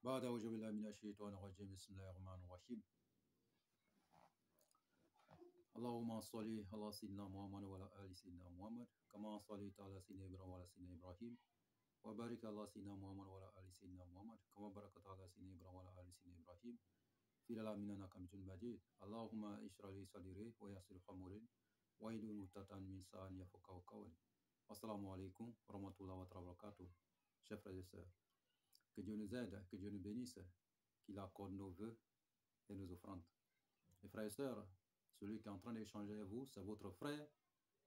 بعد أعوذ بالله من الشيطان الرجيم بسم الله الرحمن الرحيم اللهم صل على سيدنا محمد وعلى آل سيدنا محمد كما صليت على سيدنا إبراهيم وعلى سيدنا إبراهيم وبارك على سيدنا محمد وعلى آل سيدنا محمد كما باركت على سيدنا إبراهيم وعلى آل سيدنا إبراهيم في العالمين إنك حميد مجيد اللهم اشرح لي صدري ويسر أمري واحلل عقدة من لساني يفقهوا قولي. Assalamu alaikum wa rahmatullahi wa barakatuh. Chers frères et sœurs, que Dieu nous aide, que Dieu nous bénisse, qu'il accorde nos vœux et nos offrandes. Les frères et sœurs, celui qui est en train d'échanger avec vous, c'est votre frère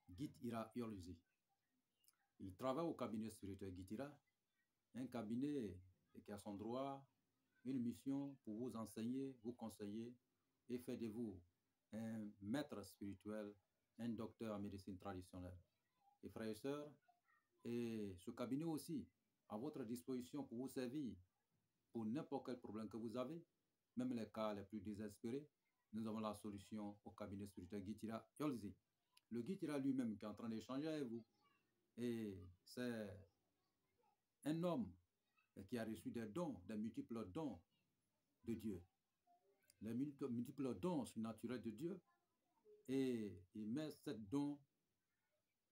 Guy Ira Yoluzi. Il travaille au cabinet spirituel Guy Ira, un cabinet qui a son droit, une mission pour vous enseigner, vous conseiller et faire de vous un maître spirituel, un docteur en médecine traditionnelle. Les frères et sœurs, et ce cabinet aussi à votre disposition pour vous servir pour n'importe quel problème que vous avez, même les cas les plus désespérés, nous avons la solution au cabinet spirituel Guy Ira Yoluzi. Le Guy Ira lui-même qui est en train d'échanger avec vous, et c'est un homme qui a reçu des dons, des multiples dons de Dieu, les multiples dons surnaturels de Dieu, et il met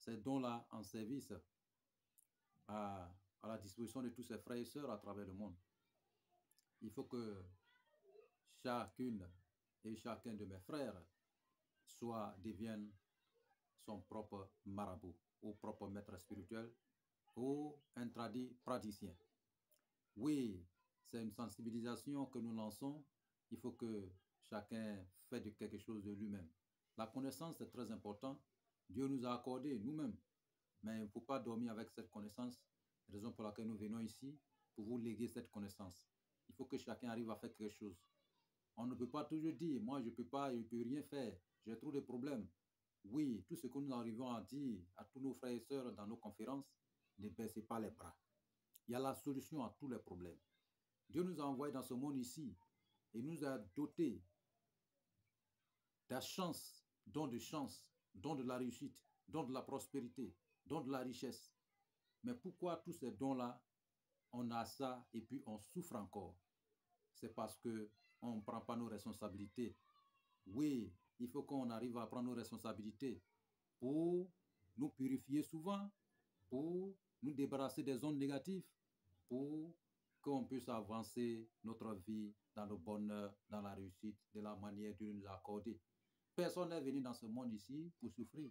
ces dons-là en service à la disposition de tous ses frères et sœurs à travers le monde. Il faut que chacune et chacun de mes frères devienne son propre marabout, ou propre maître spirituel, ou un praticien. Oui, c'est une sensibilisation que nous lançons. Il faut que chacun fasse quelque chose de lui-même. La connaissance est très importante. Dieu nous a accordé nous-mêmes. Mais il ne faut pas dormir avec cette connaissance. Raison pour laquelle nous venons ici, pour vous léguer cette connaissance. Il faut que chacun arrive à faire quelque chose. On ne peut pas toujours dire, moi je ne peux pas, je ne peux rien faire, j'ai trop de problèmes. Oui, tout ce que nous arrivons à dire à tous nos frères et sœurs dans nos conférences, ne baissez pas les bras. Il y a la solution à tous les problèmes. Dieu nous a envoyés dans ce monde ici et nous a dotés de chance, dont de la réussite, dont de la prospérité, dont de la richesse. Mais pourquoi tous ces dons-là, on a ça et puis on souffre encore? C'est parce qu'on ne prend pas nos responsabilités. Oui, il faut qu'on arrive à prendre nos responsabilités pour nous purifier souvent, pour nous débarrasser des ondes négatives, pour qu'on puisse avancer notre vie dans le bonheur, dans la réussite, de la manière de nous accorder. Personne n'est venu dans ce monde ici pour souffrir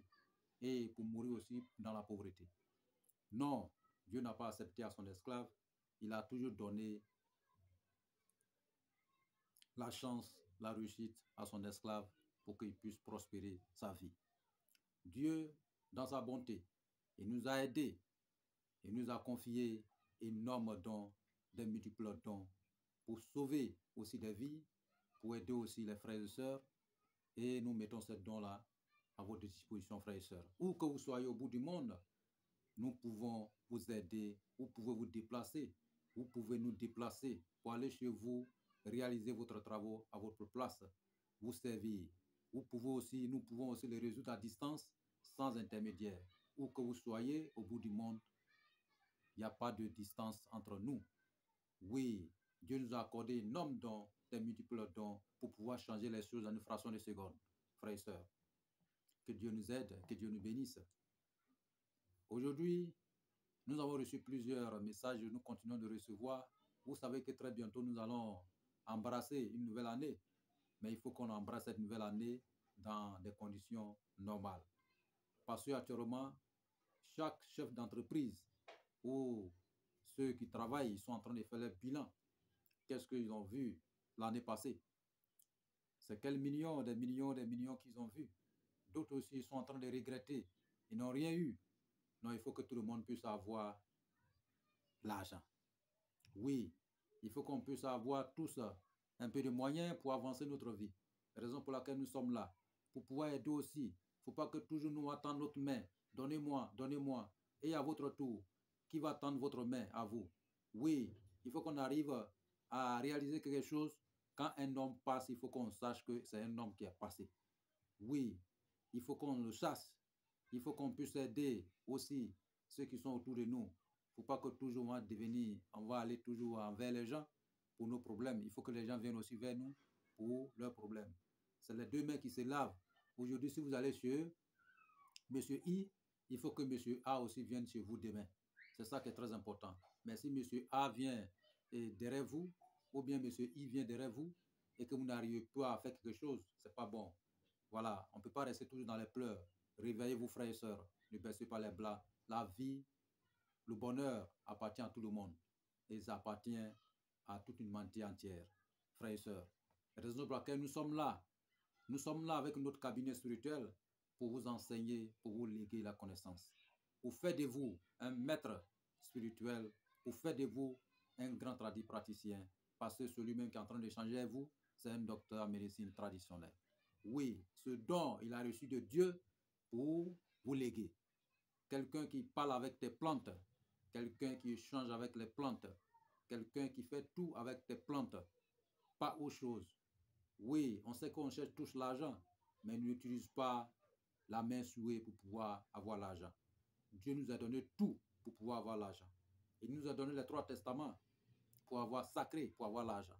et pour mourir aussi dans la pauvreté. Non, Dieu n'a pas accepté à son esclave. Il a toujours donné la chance, la réussite à son esclave pour qu'il puisse prospérer sa vie. Dieu, dans sa bonté, il nous a aidés, il nous a confié énormément dons, des multiples dons, pour sauver aussi des vies, pour aider aussi les frères et sœurs, et nous mettons ces dons-là à votre disposition, frères et sœurs. Où que vous soyez au bout du monde, nous pouvons vous aider, vous pouvez vous déplacer, vous pouvez nous déplacer pour aller chez vous, réaliser votre travaux à votre place, vous servir. Nous pouvons aussi les résoudre à distance, sans intermédiaire. Où que vous soyez au bout du monde, il n'y a pas de distance entre nous. Oui, Dieu nous a accordé énormément de dons, des multiples dons, pour pouvoir changer les choses en une fraction de seconde, frères et sœurs. Que Dieu nous aide, que Dieu nous bénisse. Aujourd'hui, nous avons reçu plusieurs messages, nous continuons de recevoir. Vous savez que très bientôt, nous allons embrasser une nouvelle année. Mais il faut qu'on embrasse cette nouvelle année dans des conditions normales. Parce qu'actuellement, chaque chef d'entreprise ou ceux qui travaillent, ils sont en train de faire leur bilan. Qu'est-ce qu'ils ont vu l'année passée? C'est quels millions, des millions, des millions qu'ils ont vus. D'autres aussi sont en train de regretter. Ils n'ont rien eu. Non, il faut que tout le monde puisse avoir l'argent. Oui, il faut qu'on puisse avoir tous un peu de moyens pour avancer notre vie. Raison pour laquelle nous sommes là. Pour pouvoir aider aussi. Il ne faut pas que toujours nous attendons notre main. Donnez-moi, donnez-moi. Et à votre tour, qui va tendre votre main à vous? Oui, il faut qu'on arrive à réaliser quelque chose. Quand un homme passe, il faut qu'on sache que c'est un homme qui est passé. Oui, il faut qu'on le chasse. Il faut qu'on puisse aider aussi ceux qui sont autour de nous. Il ne faut pas que toujours on va aller toujours envers les gens. pour nos problèmes. Il faut que les gens viennent aussi vers nous pour leurs problèmes. C'est les deux mains qui se lavent. Aujourd'hui, si vous allez chez Monsieur I, il faut que Monsieur A aussi vienne chez vous demain. C'est ça qui est très important. Mais si Monsieur A vient derrière vous, ou bien Monsieur I vient derrière vous, et que vous n'arrivez pas à faire quelque chose, c'est pas bon. Voilà, on ne peut pas rester toujours dans les pleurs. Réveillez-vous, frères et sœurs. Ne baissez pas les bras. La vie, le bonheur appartient à tout le monde. Et ça appartient à toute une humanité entière, frères et sœurs. Raison pour laquelle nous sommes là. Nous sommes là avec notre cabinet spirituel pour vous enseigner, pour vous léguer la connaissance. Pour faire de vous un maître spirituel, pour faire de vous un grand praticien, parce que celui-même qui est en train d'échanger avec vous, c'est un docteur en médecine traditionnelle. Oui, ce don, il a reçu de Dieu pour vous léguer. Quelqu'un qui parle avec tes plantes, quelqu'un qui échange avec les plantes, quelqu'un qui fait tout avec tes plantes, pas autre chose. Oui, on sait qu'on cherche tous l'argent, mais on n'utilise pas la main souée pour pouvoir avoir l'argent. Dieu nous a donné tout pour pouvoir avoir l'argent. Il nous a donné les 3 testaments pour avoir sacré, pour avoir l'argent.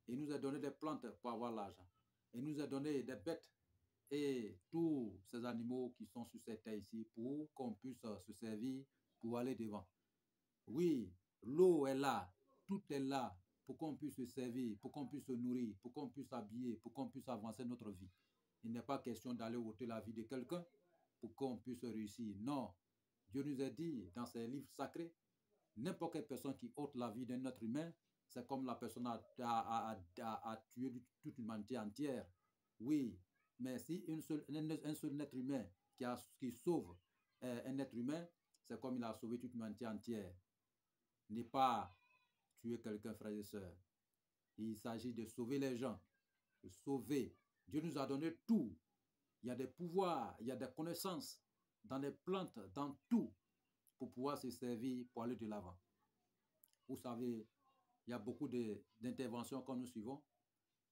Il nous a donné des plantes pour avoir l'argent. Il nous a donné des bêtes et tous ces animaux qui sont sur cette terre ici pour qu'on puisse se servir pour aller devant. Oui, l'eau est là, tout est là pour qu'on puisse se servir, pour qu'on puisse se nourrir, pour qu'on puisse s'habiller, pour qu'on puisse avancer notre vie. Il n'est pas question d'aller ôter la vie de quelqu'un pour qu'on puisse réussir. Non, Dieu nous a dit dans ses livres sacrés, n'importe quelle personne qui ôte la vie d'un être humain, c'est comme la personne a tué toute l'humanité entière. Oui, mais si un seul être humain qui sauve un être humain, c'est comme il a sauvé toute l'humanité entière. N'est pas tuer quelqu'un, frères et sœurs. Il s'agit de sauver les gens, de sauver. Dieu nous a donné tout. Il y a des pouvoirs, il y a des connaissances dans les plantes, dans tout, pour pouvoir se servir, pour aller de l'avant. Vous savez, il y a beaucoup d'interventions que nous suivons.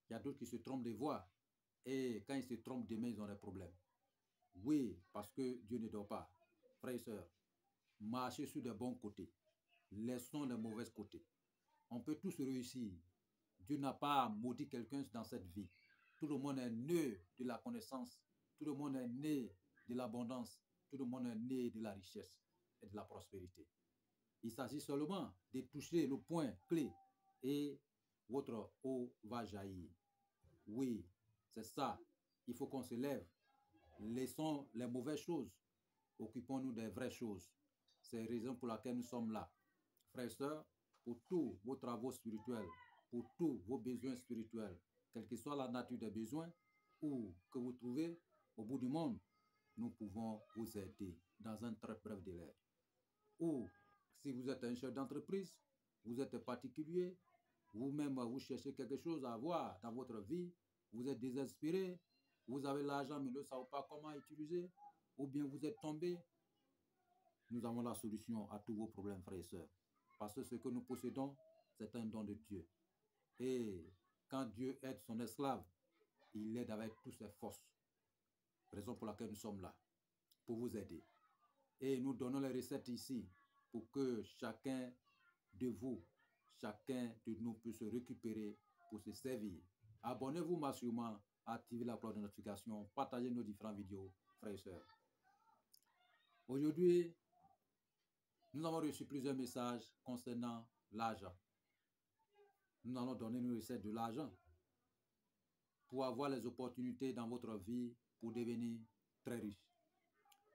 Il y a d'autres qui se trompent de voie. Et quand ils se trompent demain, ils ont des problèmes. Oui, parce que Dieu ne dort pas. Frères et sœurs, marchez sur de bons côtés. Laissons les mauvais côtés. On peut tous réussir. Dieu n'a pas maudit quelqu'un dans cette vie. Tout le monde est né de la connaissance. Tout le monde est né de l'abondance. Tout le monde est né de la richesse et de la prospérité. Il s'agit seulement de toucher le point clé et votre eau va jaillir. Oui, c'est ça. Il faut qu'on se lève. Laissons les mauvaises choses. Occupons-nous des vraies choses. C'est la raison pour laquelle nous sommes là. Frères et sœurs, pour tous vos travaux spirituels, pour tous vos besoins spirituels, quelle que soit la nature des besoins ou que vous trouvez au bout du monde, nous pouvons vous aider dans un très bref délai. Ou si vous êtes un chef d'entreprise, vous êtes particulier, vous-même vous cherchez quelque chose à avoir dans votre vie, vous êtes désespéré, vous avez l'argent mais ne savez pas comment utiliser, ou bien vous êtes tombé, nous avons la solution à tous vos problèmes, frères et sœurs. Parce que ce que nous possédons, c'est un don de Dieu. Et quand Dieu aide son esclave, il l'aide avec toutes ses forces. Raison pour laquelle nous sommes là, pour vous aider. Et nous donnons les recettes ici pour que chacun de vous, chacun de nous puisse se récupérer pour se servir. Abonnez-vous massivement, activez la cloche de notification, partagez nos différentes vidéos, frères et sœurs. Aujourd'hui, nous avons reçu plusieurs messages concernant l'argent. Nous allons donner une recette de l'argent pour avoir les opportunités dans votre vie pour devenir très riche.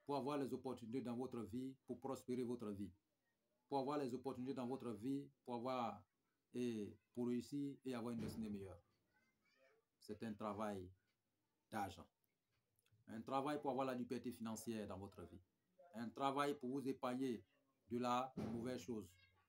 Pour avoir les opportunités dans votre vie pour prospérer votre vie. Pour avoir les opportunités dans votre vie pour réussir et avoir une destinée meilleure. C'est un travail d'argent. Un travail pour avoir la liberté financière dans votre vie. Un travail pour vous épargner de la mauvaise chose,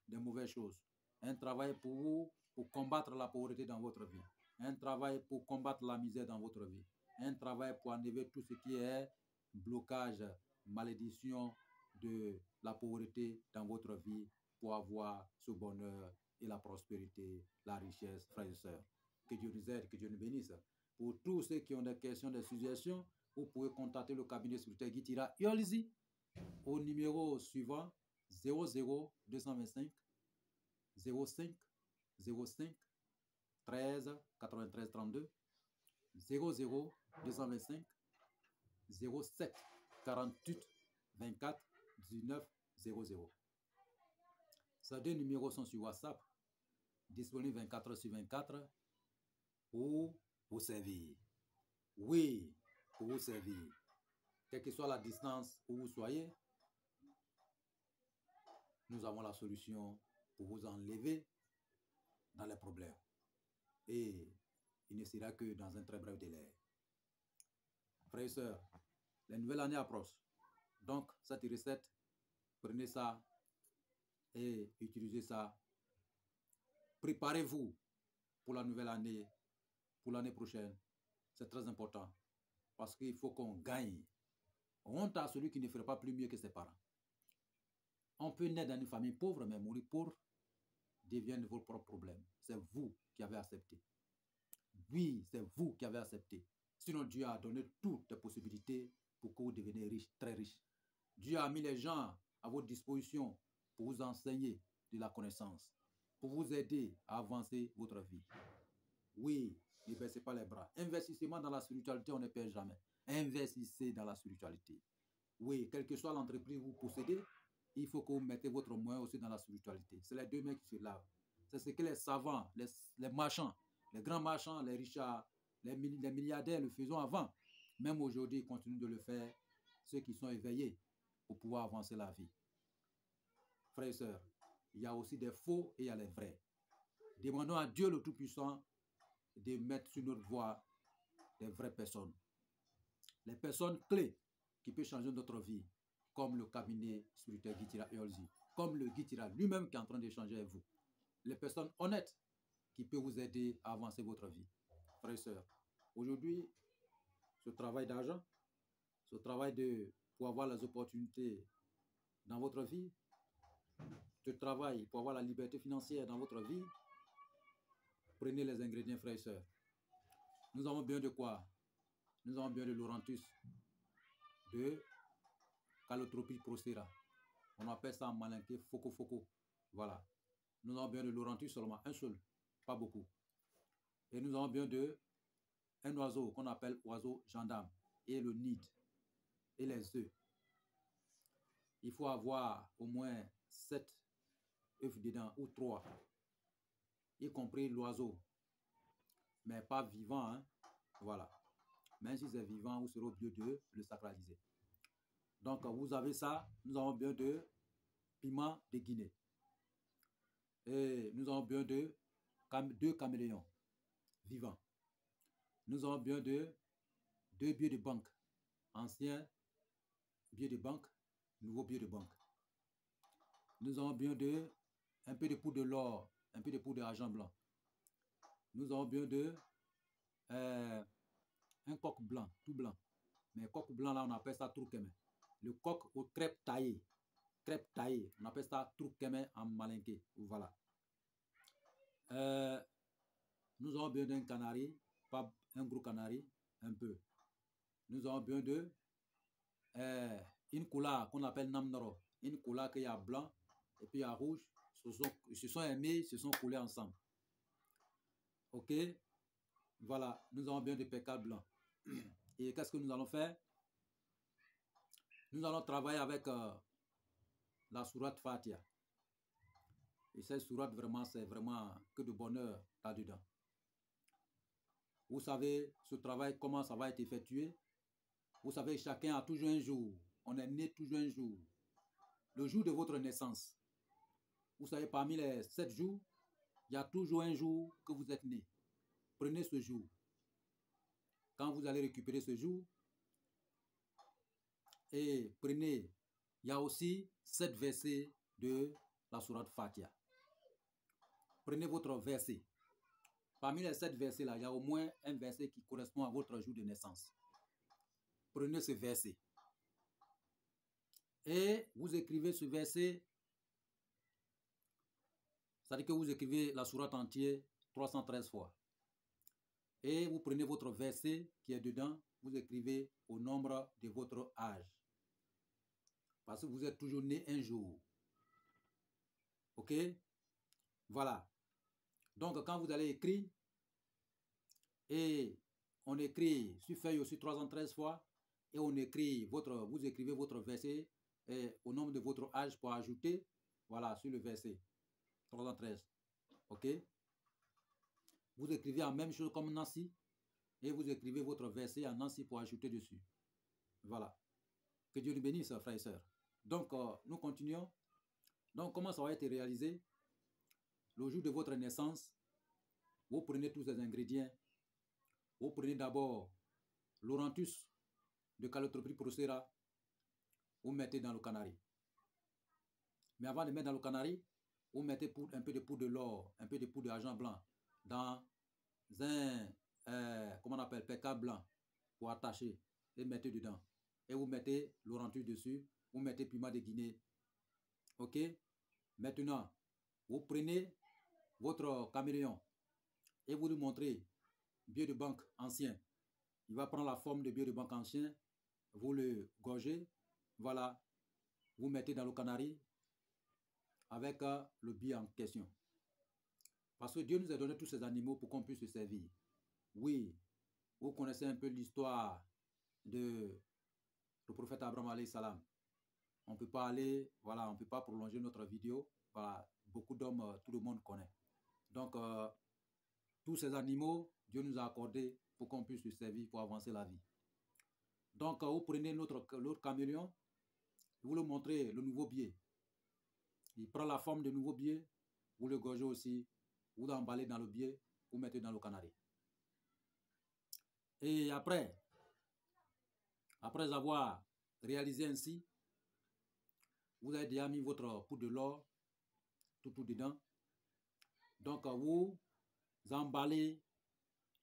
des mauvaises choses. Un travail pour vous, pour combattre la pauvreté dans votre vie. Un travail pour combattre la misère dans votre vie. Un travail pour enlever tout ce qui est blocage, malédiction de la pauvreté dans votre vie pour avoir ce bonheur et la prospérité, la richesse, frères et sœurs. Que Dieu nous aide, que Dieu nous bénisse. Pour tous ceux qui ont des questions, des suggestions, vous pouvez contacter le cabinet spirituel Guitira Yolzi au numéro suivant 00 225 05 05 13 93 32 00 225 07 48 24 19 00. Ces deux numéros sont sur WhatsApp, disponibles 24 heures sur 24 pour vous servir. Oui, pour vous servir. Quelle que soit la distance où vous soyez, nous avons la solution pour vous enlever dans les problèmes. Et il ne sera que dans un très bref délai. Frères et sœurs, la nouvelle année approche. Donc, cette recette, prenez ça et utilisez ça. Préparez-vous pour la nouvelle année, pour l'année prochaine. C'est très important parce qu'il faut qu'on gagne. Honte à celui qui ne ferait pas plus mieux que ses parents. On peut naître dans une famille pauvre, mais mourir pauvre deviennent vos propres problèmes. C'est vous qui avez accepté. Oui, c'est vous qui avez accepté. Sinon, Dieu a donné toutes les possibilités pour que vous deveniez riche, très riche. Dieu a mis les gens à votre disposition pour vous enseigner de la connaissance, pour vous aider à avancer votre vie. Oui, ne baissez pas les bras. Investissement dans la spiritualité, on ne perd jamais. Investissez dans la spiritualité. Oui, quelle que soit l'entreprise que vous possédez, il faut que vous mettez votre moyen aussi dans la spiritualité. C'est les deux mains qui se lavent. C'est ce que les savants, les marchands, les grands marchands, les richards, les milliardaires le faisaient avant. Même aujourd'hui, ils continuent de le faire, ceux qui sont éveillés pour pouvoir avancer la vie. Frères et sœurs, il y a aussi des faux et il y a les vrais. Demandons à Dieu le Tout-Puissant de mettre sur notre voie des vraies personnes. Les personnes clés qui peuvent changer notre vie, comme le cabinet spirituel Guitira Eolzi, comme le Guitira lui-même qui est en train d'échanger avec vous. Les personnes honnêtes qui peuvent vous aider à avancer votre vie. Frères et sœurs, aujourd'hui, ce travail d'argent, ce travail pour avoir les opportunités dans votre vie, ce travail pour avoir la liberté financière dans votre vie, prenez les ingrédients, frères et sœurs. Nous avons bien de quoi? Nous avons bien de Laurentus, de Calotropis procera. On appelle ça en malinqué Foco. Voilà. Nous avons bien de Laurentus seulement, un seul, pas beaucoup. Et nous avons bien de un oiseau qu'on appelle oiseau gendarme et le nid et les œufs. Il faut avoir au moins 7 œufs dedans ou 3, y compris l'oiseau, mais pas vivant, hein? Voilà. Même si c'est vivant, vous serez obligé de le sacraliser. Donc, vous avez ça. Nous avons bien de piment de Guinée. Et nous avons bien de 2 caméléons vivants. Nous avons bien de 2 billets de banque. Anciens billets de banque, nouveaux billets de banque. Nous avons bien de un peu de poudre de l'or, un peu de poudre d'argent blanc. Nous avons bien de un coq blanc, tout blanc. Mais coq blanc, là, on appelle ça troukeme. Le coq aux crêpes taillées. Crêpes taillées. On appelle ça troukeme en malinqué. Voilà. Nous avons bien d'un canari, pas un gros canari, un peu. Nous avons bien de une couleur qu'on appelle namnoro. Une couleur qu'il y a blanc et puis il y a rouge. Ils se sont aimés, ils se sont coulés ensemble. Ok? Voilà. Nous avons bien de pécales blancs. Et qu'est-ce que nous allons faire? Nous allons travailler avec la sourate Fatiha. Et cette sourate, vraiment, c'est vraiment que de bonheur là-dedans. Vous savez, ce travail, comment ça va être effectué? Vous savez, chacun a toujours un jour. On est né toujours un jour. Le jour de votre naissance. Vous savez, parmi les 7 jours, il y a toujours un jour que vous êtes né. Prenez ce jour. Quand vous allez récupérer ce jour, et prenez, il y a aussi 7 versets de la sourate Fatiha. Prenez votre verset. Parmi les 7 versets-là, il y a au moins un verset qui correspond à votre jour de naissance. Prenez ce verset. Et vous écrivez ce verset. C'est-à-dire que vous écrivez la sourate entière 313 fois. Et vous prenez votre verset qui est dedans, vous écrivez au nombre de votre âge. Parce que vous êtes toujours né un jour. Ok? Voilà. Donc, quand vous allez écrire, Et on écrit sur feuille aussi 313 fois. Et on écrit vous écrivez votre verset au nombre de votre âge pour ajouter, voilà, sur le verset 313. Ok? Vous écrivez la même chose comme Nancy et vous écrivez votre verset à Nancy pour ajouter dessus. Voilà. Que Dieu nous bénisse, frères et sœurs. Donc, nous continuons. Donc, comment ça va être réalisé? Le jour de votre naissance, vous prenez tous ces ingrédients. Vous prenez d'abord l'Orantus de Calotropis procera. Vous mettez dans le canari. Mais avant de mettre dans le canari, vous mettez un peu de poudre de l'or, un peu de poudre d'argent blanc dans un, comment on appelle, péca blanc pour attacher et mettez dedans. Et vous mettez l'Orantus dessus, vous mettez piment de Guinée. Ok? Maintenant, vous prenez votre caméléon et vous lui montrez billet de banque ancien. Il va prendre la forme de billet de banque ancien. Vous le gorgez. Voilà. Vous mettez dans le canari avec le billet en question. Parce que Dieu nous a donné tous ces animaux pour qu'on puisse se servir. Oui, vous connaissez un peu l'histoire de le prophète Abraham alayhi salam. On ne peut pas aller, voilà, on ne peut pas prolonger notre vidéo. Voilà, beaucoup d'hommes, tout le monde connaît. Donc, tous ces animaux, Dieu nous a accordé pour qu'on puisse se servir pour avancer la vie. Donc, vous prenez l'autre caméléon, vous le montrez le nouveau billet. Il prend la forme de nouveau billet, vous le gorgez aussi, vous l'emballez dans le billet, vous mettez dans le canari. Et après avoir réalisé ainsi, vous avez déjà mis votre poudre de l'or tout dedans. Donc, vous emballez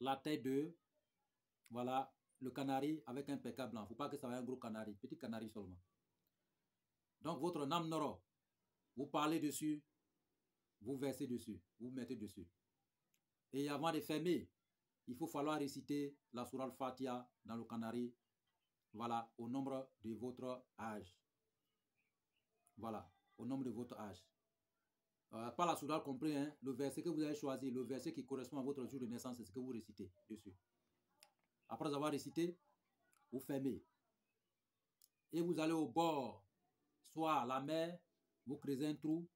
la tête de, voilà, le canari avec un péca blanc. Il ne faut pas que ça soit un gros canari, petit canari seulement. Donc, votre nam noro, vous parlez dessus, vous versez dessus, vous mettez dessus. Et avant de fermer, il faut falloir réciter la sourate Fatiha dans le canari, voilà, au nombre de votre âge. Voilà, au nombre de votre âge. Pas la sourate compris, hein, le verset que vous avez choisi, le verset qui correspond à votre jour de naissance, c'est ce que vous récitez dessus. Après avoir récité, vous fermez. Et vous allez au bord, soit à la mer, vous creusez un trou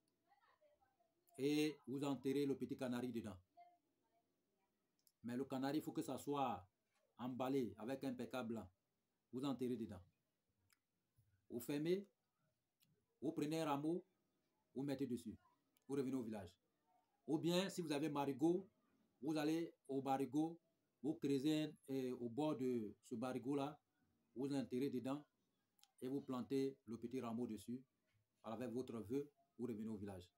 et vous enterrez le petit canari dedans. Mais le canari, il faut que ça soit emballé avec un péca blanc. Vous enterrez dedans. Vous fermez, vous prenez un rameau, vous mettez dessus. Vous revenez au village. Ou bien, si vous avez marigot, vous allez au marigot, vous creusez au bord de ce marigot-là, vous enterrez dedans et vous plantez le petit rameau dessus. Avec votre vœu, vous revenez au village.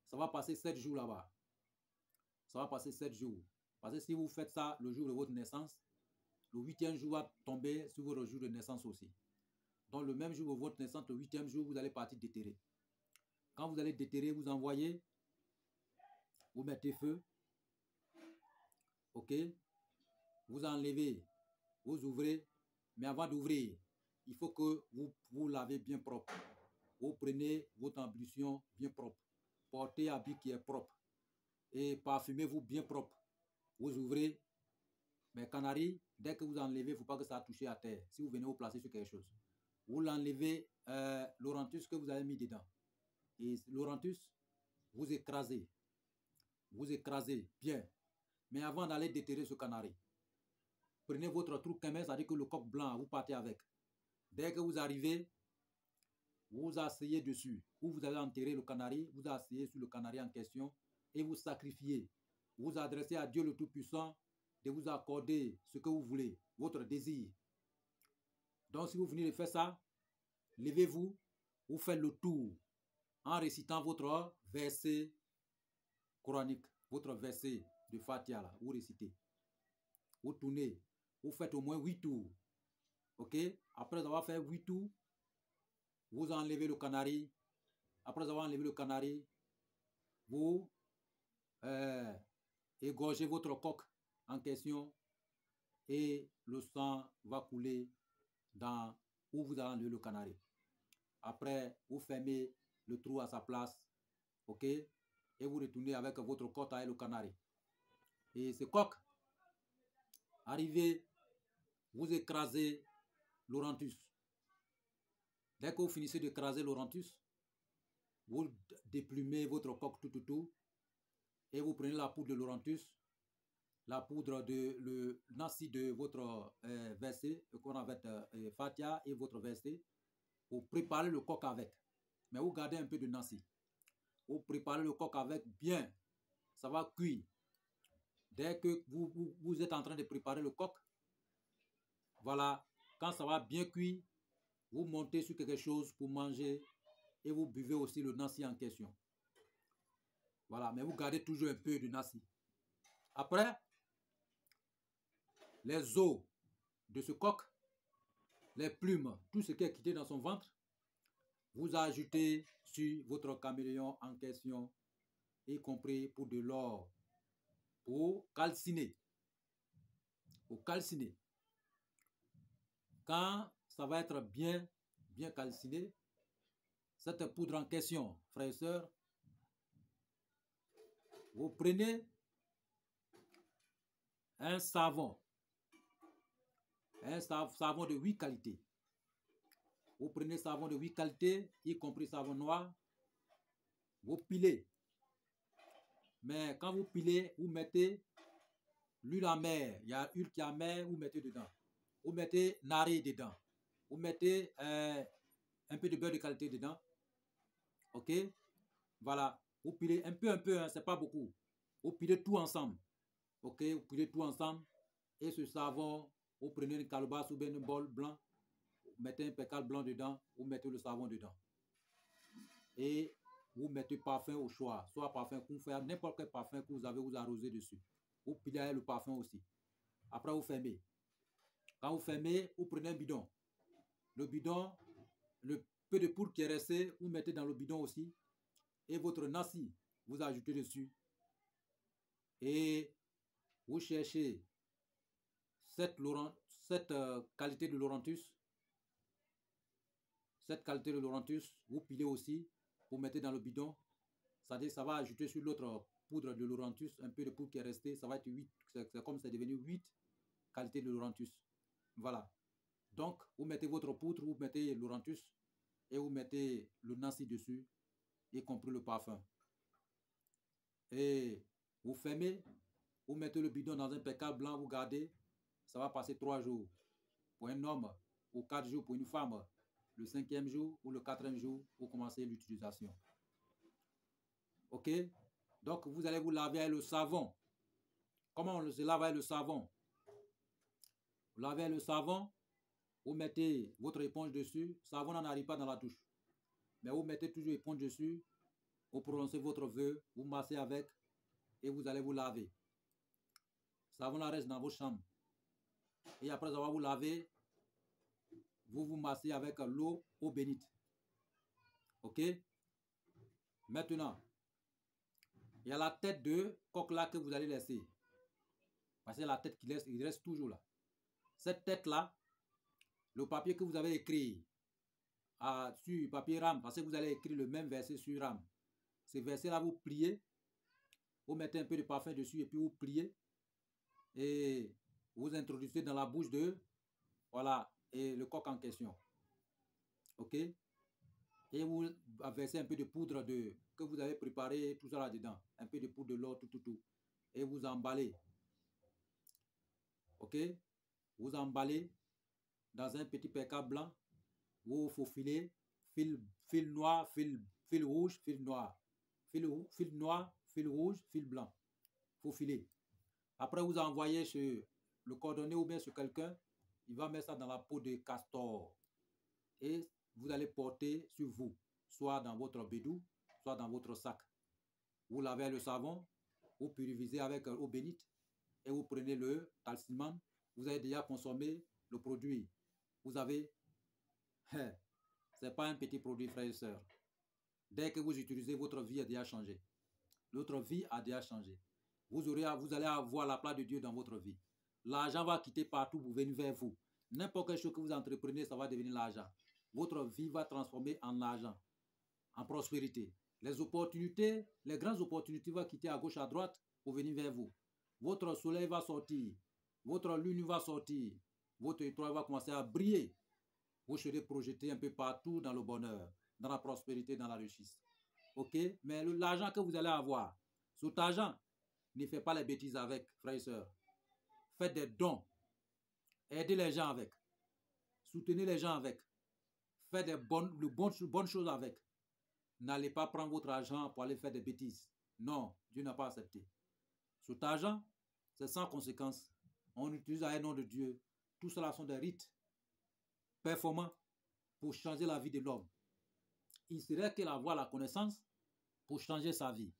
Ça va passer 7 jours là-bas. Ça va passer 7 jours. Parce que si vous faites ça le jour de votre naissance, le 8e jour va tomber sur votre jour de naissance aussi. Donc le même jour de votre naissance, le 8e jour, vous allez partir déterrer. Quand vous allez déterrer, vous envoyez, vous mettez feu. Ok? Vous enlevez, vous ouvrez. Mais avant d'ouvrir, il faut que vous lavez bien propre. Vous prenez votre ablution bien propre. Portez un habit qui est propre. Et parfumez-vous bien propre. Vous ouvrez. Mais canari, dès que vous enlevez, il ne faut pas que ça touche à terre. Si vous venez vous placer sur quelque chose. Vous l'enlevez, l'orantus que vous avez mis dedans. Et l'orantus, vous écrasez. Vous écrasez bien. Mais avant d'aller déterrer ce canari, prenez votre trou camin, c'est-à-dire que le coq blanc, vous partez avec. Dès que vous arrivez, vous asseyez dessus. Ou vous allez enterrer le canari, vous asseyez sur le canari en question et vous sacrifiez. Vous adressez à Dieu le Tout-Puissant de vous accorder ce que vous voulez, votre désir. Donc, si vous venez de faire ça, levez-vous, vous faites le tour en récitant votre verset coranique, votre verset de Fatiha, là, vous récitez. Vous tournez, vous faites au moins 8 tours. Ok? Après avoir fait 8 tours, vous enlevez le canari. Après avoir enlevé le canari, vous égorgez votre coq en question et le sang va couler dans où vous avez enlevé le canari. Après, vous fermez le trou à sa place, ok? Et vous retournez avec votre coq et le canari. Et ce coq, Arrivez, vous écrasez l'Orantus. Dès que vous finissez d'écraser l'Orantus, vous déplumez votre coque tout et vous prenez la poudre de l'Orantus, la poudre de le nasi de votre verset, qu'on appelle fatia et votre verset, vous préparez le coq avec. Mais vous gardez un peu de nasi. Vous préparez le coq avec bien. Ça va cuire. Dès que vous êtes en train de préparer le coq, voilà, quand ça va bien cuire, vous montez sur quelque chose pour manger et vous buvez aussi le nasi en question. Voilà, mais vous gardez toujours un peu de nasi. Après, les os de ce coq, les plumes, tout ce qui est quitté dans son ventre, vous ajoutez sur votre caméléon en question, y compris pour de l'or, pour calciner. Pour calciner. Quand ça va être bien calciné, cette poudre en question, frères et sœurs, vous prenez un savon de 8 qualités. Vous prenez savon de 8 qualités, y compris savon noir, vous pilez. Mais quand vous pilez, vous mettez l'huile amère. Il y a l'huile qui est amère, vous mettez dedans. Vous mettez nari dedans. Vous mettez un peu de beurre de qualité dedans. Ok? Voilà. Vous pilez un peu, hein, c'est pas beaucoup. Vous pilez tout ensemble. Ok? Vous pilez tout ensemble. Et ce savon, vous prenez une calebasse ou bien un bol blanc. Vous mettez un pécal blanc dedans. Vous mettez le savon dedans. Et vous mettez parfum au choix. Soit parfum qu'on fait, n'importe quel parfum que vous avez, vous arrosez dessus. Vous pilez le parfum aussi. Après, vous fermez. Quand vous fermez, vous prenez un bidon. Le bidon, le peu de poudre qui est resté, vous mettez dans le bidon aussi. Et votre nasi, vous ajoutez dessus. Et vous cherchez cette qualité de Laurentus. Cette qualité de Laurentus, vous pilez aussi. Vous mettez dans le bidon. C'est-à-dire ça va ajouter sur l'autre poudre de Laurentus, un peu de poudre qui est resté. Ça va être 8. C'est comme c'est devenu 8 qualités de Laurentus. Voilà. Donc, vous mettez votre poudre, vous mettez l'Aurantus et vous mettez le nasi dessus, y compris le parfum. Et vous fermez, vous mettez le bidon dans un pécal blanc, vous gardez, ça va passer 3 jours. Pour un homme, ou 4 jours pour une femme. Le 5e jour ou le 4e jour, vous commencez l'utilisation. Ok? Donc, vous allez vous laver avec le savon. Comment on se lave avec le savon? Vous lavez avec le savon. Vous mettez votre éponge dessus. Le savon n'arrive pas dans la douche. Mais vous mettez toujours l'éponge dessus. Vous prononcez votre vœu. Vous massez avec. Et vous allez vous laver. Le savon reste dans vos chambres. Et après avoir vous lavé, vous vous massez avec l'eau bénite. Ok? Maintenant, il y a la tête de coq là que vous allez laisser. Parce que la tête qui laisse, il reste toujours là. Cette tête-là, le papier que vous avez écrit sur papier rame, parce que vous allez écrire le même verset sur rame. Ces versets-là, vous pliez, vous mettez un peu de parfum dessus et puis vous pliez et vous introduisez dans la bouche de, voilà, et le coq en question. Ok? Et vous versez un peu de poudre que vous avez préparé, tout ça là-dedans. Un peu de poudre de l'or, tout. Et vous emballez. Ok? Vous emballez dans un petit pécal blanc. Vous faufilez, fil noir, fil rouge, fil noir. Fil noir, fil rouge, fil blanc. Faufilez. Après, vous envoyez sur le cordonnier ou bien sur quelqu'un. Il va mettre ça dans la peau de castor. Et vous allez porter sur vous, soit dans votre bédou, soit dans votre sac. Vous lavez le savon, vous purifiez avec eau bénite et vous prenez le calcium. Vous avez déjà consommé le produit. Vous avez, c'est pas un petit produit, frères et sœurs. Dès que vous utilisez, votre vie a déjà changé. Votre vie a déjà changé. Vous allez avoir la place de Dieu dans votre vie. L'argent va quitter partout pour venir vers vous. N'importe quelle chose que vous entreprenez, ça va devenir l'argent. Votre vie va transformer en argent, en prospérité. Les opportunités, les grandes opportunités vont quitter à gauche, à droite pour venir vers vous. Votre soleil va sortir. votre lune va sortir, votre étoile va commencer à briller. Vous serez projeté un peu partout dans le bonheur, dans la prospérité, dans la richesse. Ok? Mais l'argent que vous allez avoir, cet argent, ne faites pas les bêtises avec, frères et sœurs. Faites des dons. Aidez les gens avec. Soutenez les gens avec. Faites des bonnes choses avec. N'allez pas prendre votre argent pour aller faire des bêtises. Non, Dieu n'a pas accepté. Cet argent, c'est sans conséquence. On utilise un nom de Dieu. Tout cela sont des rites performants pour changer la vie de l'homme. Il serait qu'il avoir la connaissance pour changer sa vie.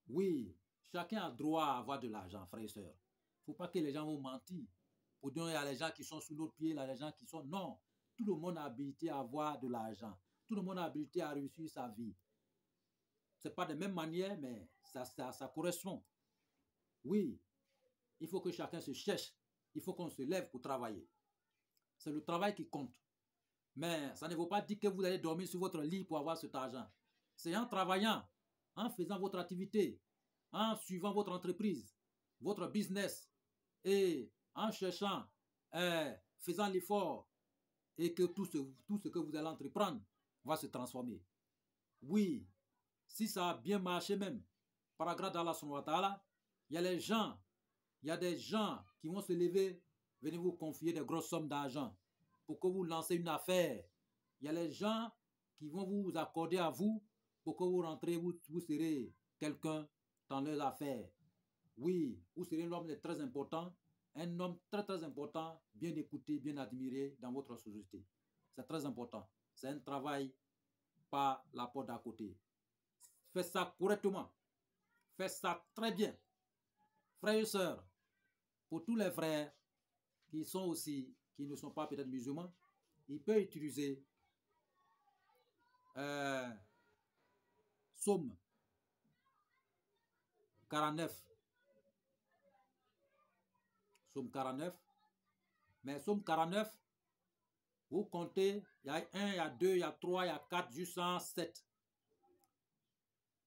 Oui, chacun a droit à avoir de l'argent, frères et sœurs. Il ne faut pas que les gens vont mentir. Pour dire, il y a les gens qui sont sous nos pieds, il y a les gens qui sont... Non, tout le monde a habilité à avoir de l'argent. Tout le monde a habilité à réussir sa vie. Ce n'est pas de la même manière, mais ça correspond. Oui, il faut que chacun se cherche. Il faut qu'on se lève pour travailler. C'est le travail qui compte. Mais ça ne veut pas dire que vous allez dormir sur votre lit pour avoir cet argent. C'est en travaillant, en faisant votre activité, en suivant votre entreprise, votre business, et en cherchant, faisant l'effort, et que tout ce que vous allez entreprendre va se transformer. Oui, si ça a bien marché même, par la grâce d'Allah subhanahu wa ta'ala, il y a des gens qui vont se lever, venir vous confier des grosses sommes d'argent pour que vous lancez une affaire. Il y a les gens qui vont vous accorder à vous pour que vous rentrez, vous serez quelqu'un dans leurs affaires. Oui, vous serez un homme très important, un homme très très important, bien écouté, bien admiré dans votre société. C'est très important. C'est un travail par la porte d'à côté. Faites ça correctement. Faites ça très bien. Frères et sœurs, pour tous les frères qui ne sont pas peut-être musulmans, ils peuvent utiliser Psaume 49. Psaume 49. Mais Psaume 49, vous comptez, il y a 1, il y a 2, il y a 3, il y a 4, jusqu'à 7.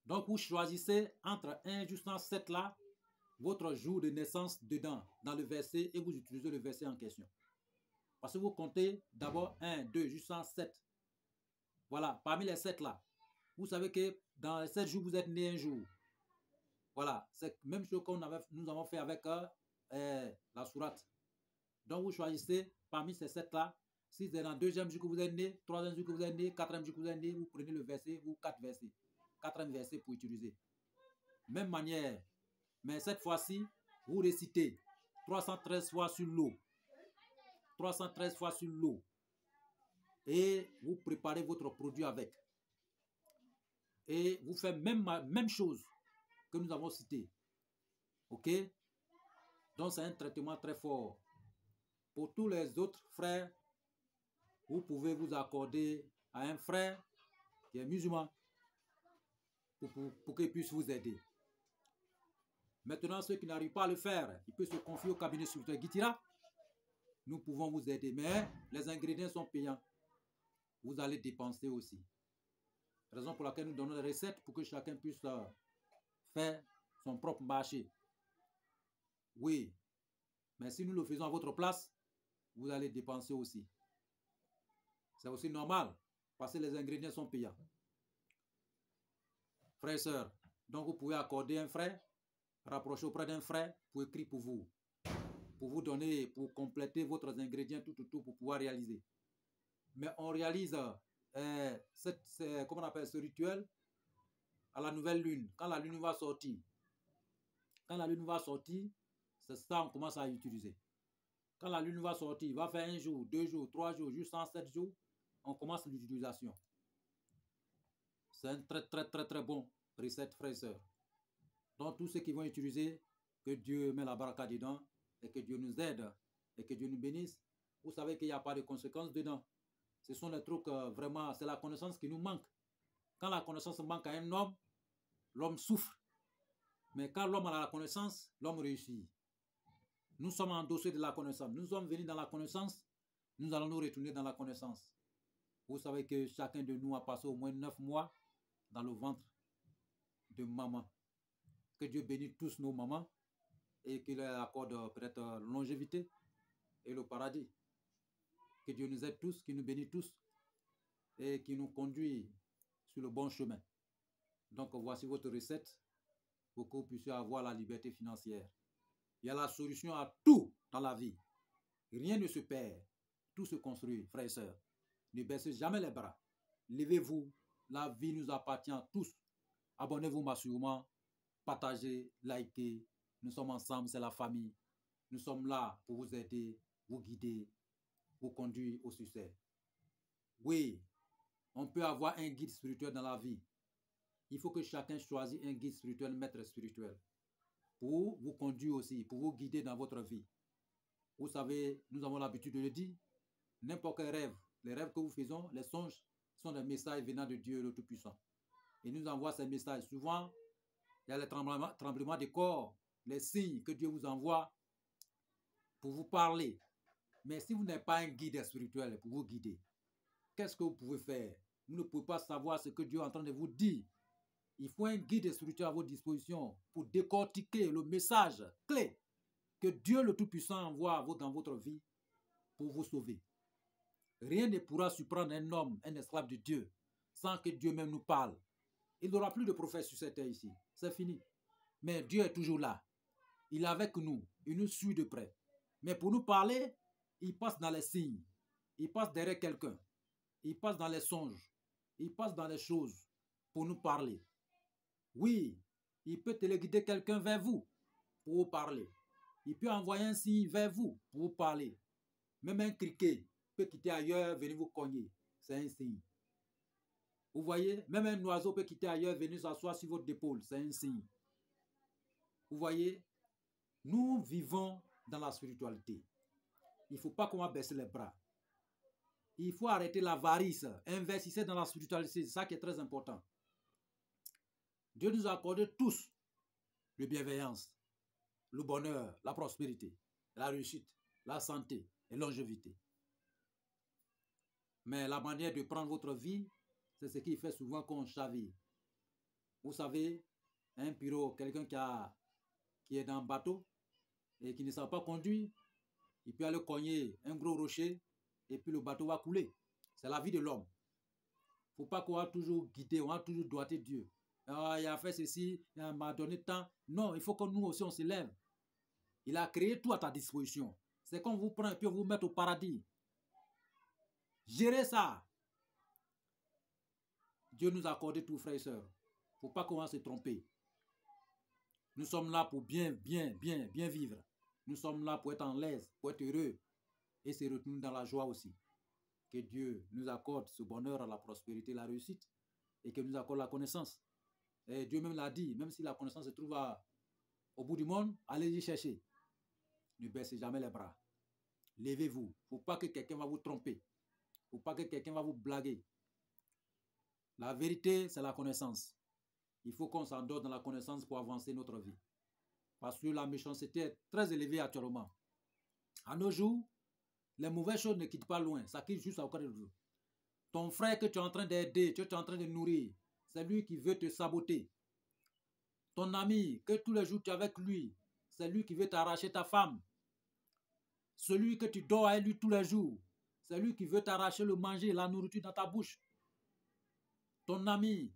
Donc, vous choisissez entre 1 jusqu'à 7 là, votre jour de naissance dedans, dans le verset, et vous utilisez le verset en question. Parce que vous comptez d'abord 1, 2, jusqu'à 7. Voilà, parmi les 7 là, vous savez que dans les 7 jours, vous êtes né un jour. Voilà, c'est la même chose que nous avons fait avec la sourate. Donc, vous choisissez parmi ces 7 là, si c'est dans le deuxième jour que vous êtes né, troisième jour que vous êtes né, quatrième jour que vous êtes né, vous prenez le verset ou 4 versets. Quatrième verset pour utiliser. Même manière, mais cette fois-ci, vous récitez 313 fois sur l'eau. 313 fois sur l'eau. Et vous préparez votre produit avec. Et vous faites même chose que nous avons cité. Ok? Donc c'est un traitement très fort. Pour tous les autres frères, vous pouvez vous accorder à un frère qui est musulman pour qu'il puisse vous aider. Maintenant, ceux qui n'arrivent pas à le faire, ils peuvent se confier au cabinet spirituel Guitira. Nous pouvons vous aider, mais les ingrédients sont payants. Vous allez dépenser aussi. Raison pour laquelle nous donnons des recettes pour que chacun puisse faire son propre marché. Oui, mais si nous le faisons à votre place, vous allez dépenser aussi. C'est aussi normal, parce que les ingrédients sont payants. Frères et sœurs, donc vous pouvez accorder un frère, rapprocher auprès d'un frère pour écrire pour vous donner, pour compléter votre ingrédient tout pour pouvoir réaliser. Mais on réalise comment on appelle ce rituel à la nouvelle lune, quand la lune va sortir. Quand la lune va sortir, c'est ça qu'on commence à utiliser. Quand la lune va sortir, il va faire 1 jour, 2 jours, 3 jours, jusqu'à 7 jours, on commence l'utilisation. C'est un très très très très bon recette, frères et sœurs. Donc tous ceux qui vont utiliser, que Dieu met la baraka dedans, et que Dieu nous aide, et que Dieu nous bénisse. Vous savez qu'il n'y a pas de conséquences dedans. Ce sont les trucs vraiment, c'est la connaissance qui nous manque. Quand la connaissance manque à un homme, l'homme souffre. Mais quand l'homme a la connaissance, l'homme réussit. Nous sommes endossés de la connaissance. Nous sommes venus dans la connaissance, nous allons nous retourner dans la connaissance. Vous savez que chacun de nous a passé au moins 9 mois dans le ventre de maman. Que Dieu bénisse tous nos mamans et qu'il accorde peut-être longévité et le paradis. Que Dieu nous aide tous, qu'il nous bénisse tous et qu'il nous conduit sur le bon chemin. Donc, voici votre recette pour que vous puissiez avoir la liberté financière. Il y a la solution à tout dans la vie. Rien ne se perd. Tout se construit, frères et sœurs. Ne baissez jamais les bras. Levez-vous. La vie nous appartient à tous. Abonnez-vous massivement. Partagez, likez. Nous sommes ensemble, c'est la famille. Nous sommes là pour vous aider, vous guider, vous conduire au succès. Oui, on peut avoir un guide spirituel dans la vie. Il faut que chacun choisisse un guide spirituel, maître spirituel, pour vous conduire aussi, pour vous guider dans votre vie. Vous savez, nous avons l'habitude de le dire, n'importe quel rêve, les rêves que nous faisons, les songes, sont des messages venant de Dieu le Tout-Puissant. Et nous envoie ces messages. Souvent, il y a les tremblements de corps, les signes que Dieu vous envoie pour vous parler. Mais si vous n'êtes pas un guide spirituel pour vous guider, qu'est-ce que vous pouvez faire? Vous ne pouvez pas savoir ce que Dieu est en train de vous dire. Il faut un guide spirituel à votre disposition pour décortiquer le message clé que Dieu le Tout-Puissant envoie dans votre vie pour vous sauver. Rien ne pourra surprendre un homme, un esclave de Dieu, sans que Dieu même nous parle. Il n'y aura plus de prophète sur cette terre ici. C'est fini. Mais Dieu est toujours là. Il est avec nous. Il nous suit de près. Mais pour nous parler, il passe dans les signes. Il passe derrière quelqu'un. Il passe dans les songes. Il passe dans les choses pour nous parler. Oui, il peut téléguider quelqu'un vers vous pour vous parler. Il peut envoyer un signe vers vous pour vous parler. Même un criquet peut quitter ailleurs, venir vous cogner. C'est un signe. Vous voyez, même un oiseau peut quitter ailleurs, venir s'asseoir sur votre épaule. C'est un signe. Vous voyez, nous vivons dans la spiritualité. Il ne faut pas qu'on va baisser les bras. Il faut arrêter l'avarice. Investissez dans la spiritualité. C'est ça qui est très important. Dieu nous a accordé tous la bienveillance, le bonheur, la prospérité, la réussite, la santé et la longévité. Mais la manière de prendre votre vie, c'est ce qui fait souvent qu'on chavire. Vous savez, un pirogue, quelqu'un qui est dans un bateau et qui ne sait pas conduire, il peut aller cogner un gros rocher et puis le bateau va couler. C'est la vie de l'homme. Il ne faut pas qu'on va toujours guider, on va toujours doigter Dieu. Ah, il a fait ceci, il m'a donné tant. Non, il faut que nous aussi on se lève. Il a créé tout à ta disposition. C'est qu'on vous prend et puis on vous met au paradis. Gérez ça. Dieu nous a accordé tout, frères et sœurs. Il ne faut pas qu'on va se tromper. Nous sommes là pour bien vivre. Nous sommes là pour être en l'aise, pour être heureux et se retenir dans la joie aussi. Que Dieu nous accorde ce bonheur, la prospérité, la réussite et que nous accorde la connaissance. Et Dieu même l'a dit, même si la connaissance se trouve au bout du monde, allez-y chercher. Ne baissez jamais les bras. Levez-vous. Il ne faut pas que quelqu'un va vous tromper. Il ne faut pas que quelqu'un va vous blaguer. La vérité, c'est la connaissance. Il faut qu'on s'endort dans la connaissance pour avancer notre vie. Parce que la méchanceté est très élevée actuellement. À nos jours, les mauvaises choses ne quittent pas loin. Ça quitte juste à côté de vous. Ton frère que tu es en train d'aider, que tu es en train de nourrir, c'est lui qui veut te saboter. Ton ami, que tous les jours tu es avec lui, c'est lui qui veut t'arracher ta femme. Celui que tu dors avec lui tous les jours, c'est lui qui veut t'arracher le manger, la nourriture dans ta bouche. Ton ami,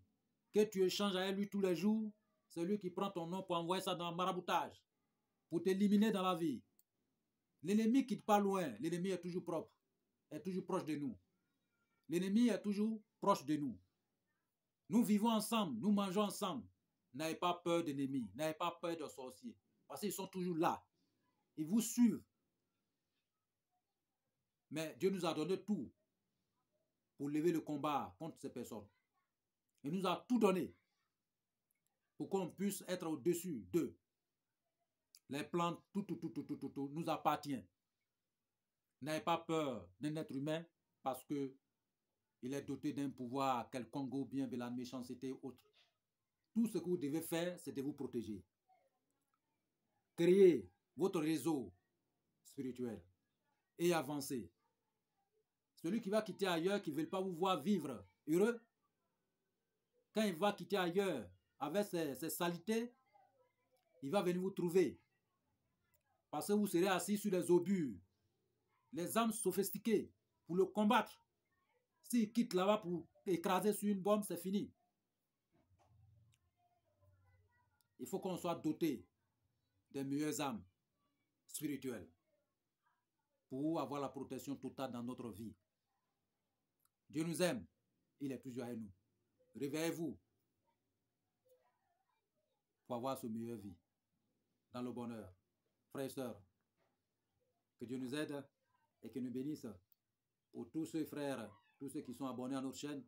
que tu échanges avec lui tous les jours, c'est lui qui prend ton nom pour envoyer ça dans le maraboutage, pour t'éliminer dans la vie. L'ennemi ne quitte pas loin, l'ennemi est toujours propre, est toujours proche de nous. L'ennemi est toujours proche de nous. Nous vivons ensemble, nous mangeons ensemble. N'ayez pas peur d'ennemis, n'ayez pas peur de sorciers, parce qu'ils sont toujours là. Ils vous suivent. Mais Dieu nous a donné tout pour lever le combat contre ces personnes. Il nous a tout donné pour qu'on puisse être au-dessus d'eux. Les plans, tout nous appartient. N'ayez pas peur d'un être humain parce que il est doté d'un pouvoir quelconque ou bien de la méchanceté ou autre. Tout ce que vous devez faire, c'est de vous protéger. Créez votre réseau spirituel et avancer. Celui qui va quitter ailleurs, qui ne veut pas vous voir vivre heureux, quand il va quitter ailleurs avec ses saletés, il va venir vous trouver. Parce que vous serez assis sur les obus, les armes sophistiquées pour le combattre. S'il quitte là-bas pour écraser sur une bombe, c'est fini. Il faut qu'on soit doté des meilleures armes spirituelles pour avoir la protection totale dans notre vie. Dieu nous aime, il est toujours avec nous. Réveillez-vous pour avoir ce meilleure vie dans le bonheur. Frères et sœurs, que Dieu nous aide et que nous bénisse. Pour tous ceux frères, tous ceux qui sont abonnés à notre chaîne,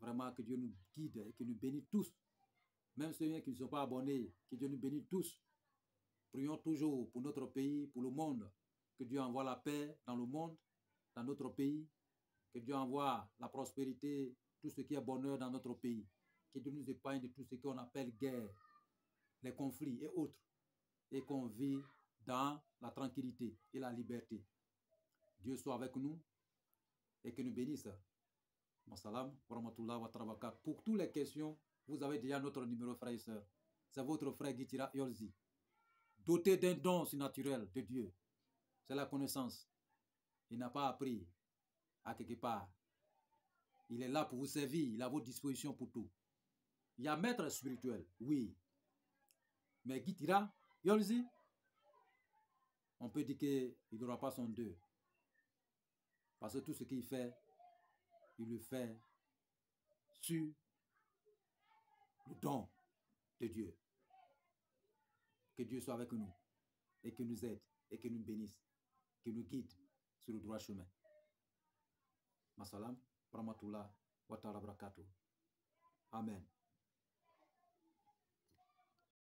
vraiment que Dieu nous guide et que nous bénisse tous. Même ceux qui ne sont pas abonnés, que Dieu nous bénisse tous. Prions toujours pour notre pays, pour le monde. Que Dieu envoie la paix dans le monde, dans notre pays. Que Dieu envoie la prospérité, tout ce qui est bonheur dans notre pays. Que Dieu nous épargne de tout ce qu'on appelle guerre, les conflits et autres. Et qu'on vit dans la tranquillité et la liberté. Dieu soit avec nous et que nous bénisse. Salam, warahmatullah wa barakatuh. Pour toutes les questions, vous avez déjà notre numéro, frère et sœur. C'est votre frère Guitira Yolzi, doté d'un don surnaturel de Dieu. C'est la connaissance. Il n'a pas appris à quelque part. Il est là pour vous servir. Il est à votre disposition pour tout. Il y a maître spirituel, oui. Mais Guitira Yolzi, on peut dire qu'il n'aura pas son deuil. Parce que tout ce qu'il fait, il le fait sur le don de Dieu. Que Dieu soit avec nous et qu'il nous aide et qu'il nous bénisse, qu'il nous guide sur le droit chemin. Masalam, rahmatullah wa ta'ala barakatuh. Amen.